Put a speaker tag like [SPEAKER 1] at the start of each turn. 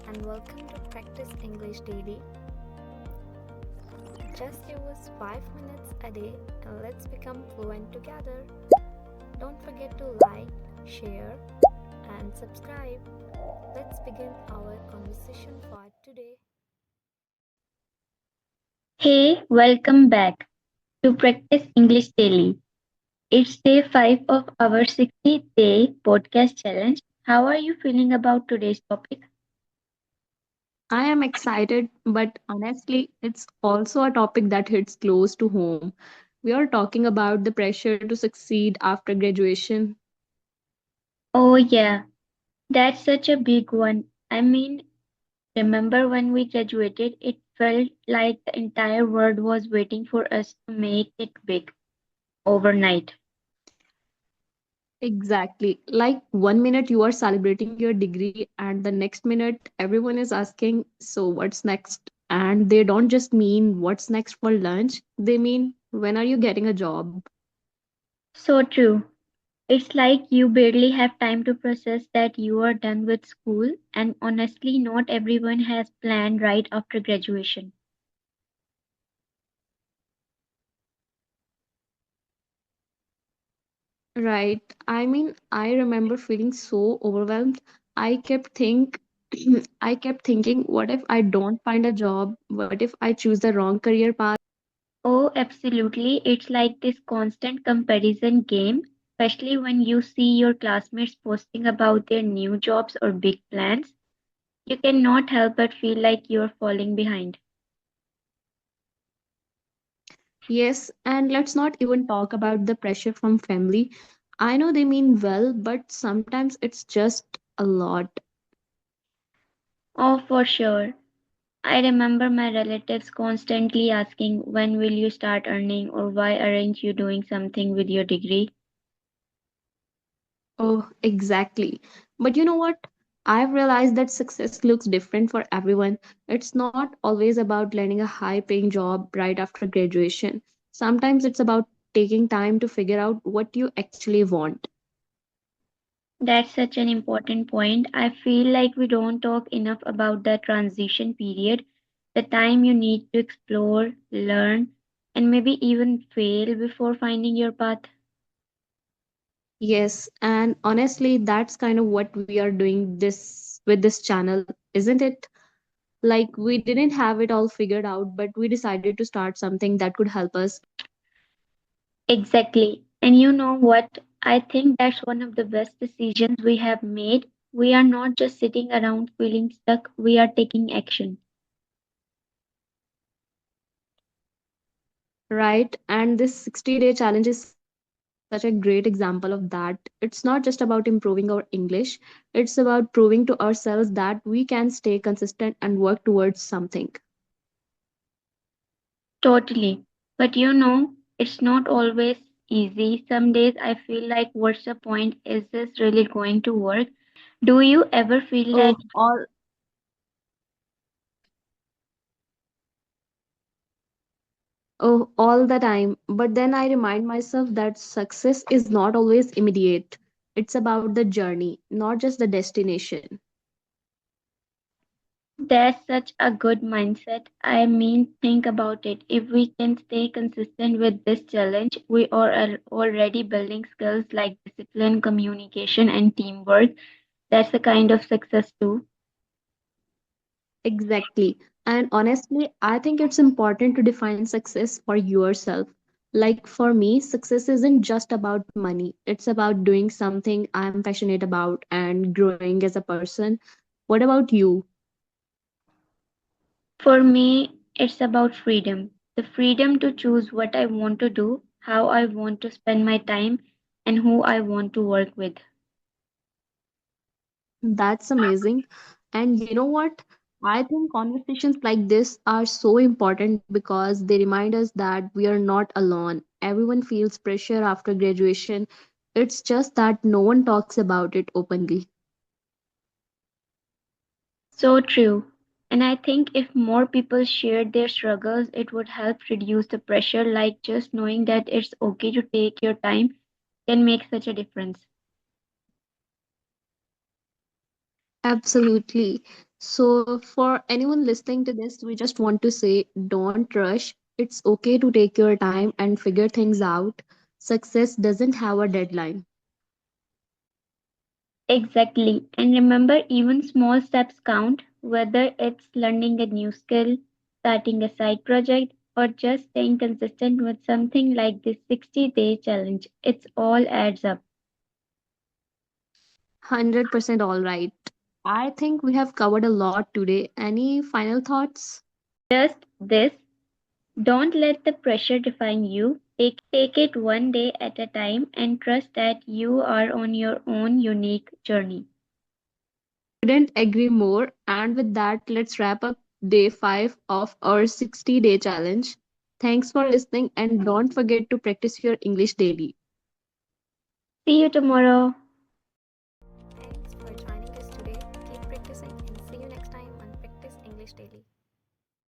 [SPEAKER 1] and welcome to Practice English Daily. Just give us 5 minutes a day and let's become fluent together. Don't forget to like, share, and subscribe. Let's begin our conversation for today.
[SPEAKER 2] Hey, welcome back to Practice English Daily. It's day 5 of our 60-day podcast challenge. How are you feeling about today's topic?
[SPEAKER 3] I am excited, but honestly, it's also a topic that hits close to home. We are talking about the pressure to succeed after graduation.
[SPEAKER 2] Oh, yeah, that's such a big one. Remember when we graduated, it felt like the entire world was waiting for us to make it big overnight.
[SPEAKER 3] Exactly. Like one minute you are celebrating your degree, and the next minute everyone is asking, so what's next? And they don't just mean what's next for lunch, they mean when are you getting a job?
[SPEAKER 2] So true. It's like you barely have time to process that you are done with school, and honestly, not everyone has planned right after graduation.
[SPEAKER 3] Right. I remember feeling so overwhelmed. I kept think I kept thinking, what if I don't find a job? What if I choose the wrong career path?
[SPEAKER 2] Oh, absolutely. It's like this constant comparison game, especially when you see your classmates posting about their new jobs or big plans. You cannot help but feel like you're falling behind.
[SPEAKER 3] Yes, and let's not even talk about the pressure from family. I know they mean well, but sometimes it's just a lot.
[SPEAKER 2] Oh, for sure. I remember my relatives constantly asking, when will you start earning, or why aren't you doing something with your degree?
[SPEAKER 3] Oh, exactly. But you know what? I've realized that success looks different for everyone. It's not always about landing a high paying job right after graduation. Sometimes it's about taking time to figure out what you actually want.
[SPEAKER 2] That's such an important point. I feel like we don't talk enough about the transition period, the time you need to explore, learn, and maybe even fail before finding your path.
[SPEAKER 3] Yes, and honestly, that's kind of what we are doing this with this channel, isn't it? Like we didn't have it all figured out, but we decided to start something that could help us.
[SPEAKER 2] Exactly. And you know what? I think that's one of the best decisions we have made. We are not just sitting around feeling stuck, we are taking action.
[SPEAKER 3] Right, and this 60-day challenge is such a great example of that. It's not just about improving our English, it's about proving to ourselves that we can stay consistent and work towards something.
[SPEAKER 2] Totally. But you know, it's not always easy. Some days I feel like, what's the point? Is this really going to work? Do you ever feel that?
[SPEAKER 3] Oh, all all the time. But then I remind myself that success is not always immediate. It's about the journey, not just the destination.
[SPEAKER 2] That's such a good mindset. Think about it. If we can stay consistent with this challenge, we are already building skills like discipline, communication, and teamwork. That's a kind of success too.
[SPEAKER 3] Exactly. And honestly, I think it's important to define success for yourself. Like for me, success isn't just about money, it's about doing something I'm passionate about and growing as a person. What about you?
[SPEAKER 2] For me, it's about freedom. The freedom to choose what I want to do, how I want to spend my time, and who I want to work with.
[SPEAKER 3] That's amazing. And you know what? I think conversations like this are so important because they remind us that we are not alone. Everyone feels pressure after graduation. It's just that no one talks about it openly.
[SPEAKER 2] So true. And I think if more people shared their struggles, it would help reduce the pressure, like just knowing that it's okay to take your time can make such a difference.
[SPEAKER 3] Absolutely. So, for anyone listening to this, we just want to say don't rush. It's okay to take your time and figure things out. Success doesn't have a deadline.
[SPEAKER 2] Exactly. And remember, even small steps count, whether it's learning a new skill, starting a side project, or just staying consistent with something like this 60-day challenge. It's all adds up.
[SPEAKER 3] 100% all right. I think we have covered a lot today. Any final thoughts?
[SPEAKER 2] Just this, don't let the pressure define you. Take it one day at a time and trust that you are on your own unique journey.
[SPEAKER 3] Couldn't agree more. And with that, let's wrap up day 5 of our 60-day challenge. Thanks for listening and don't forget to practice your English daily.
[SPEAKER 2] See you tomorrow.
[SPEAKER 1] Thanks for joining us today. Keep practicing and see you next time on Practice English Daily.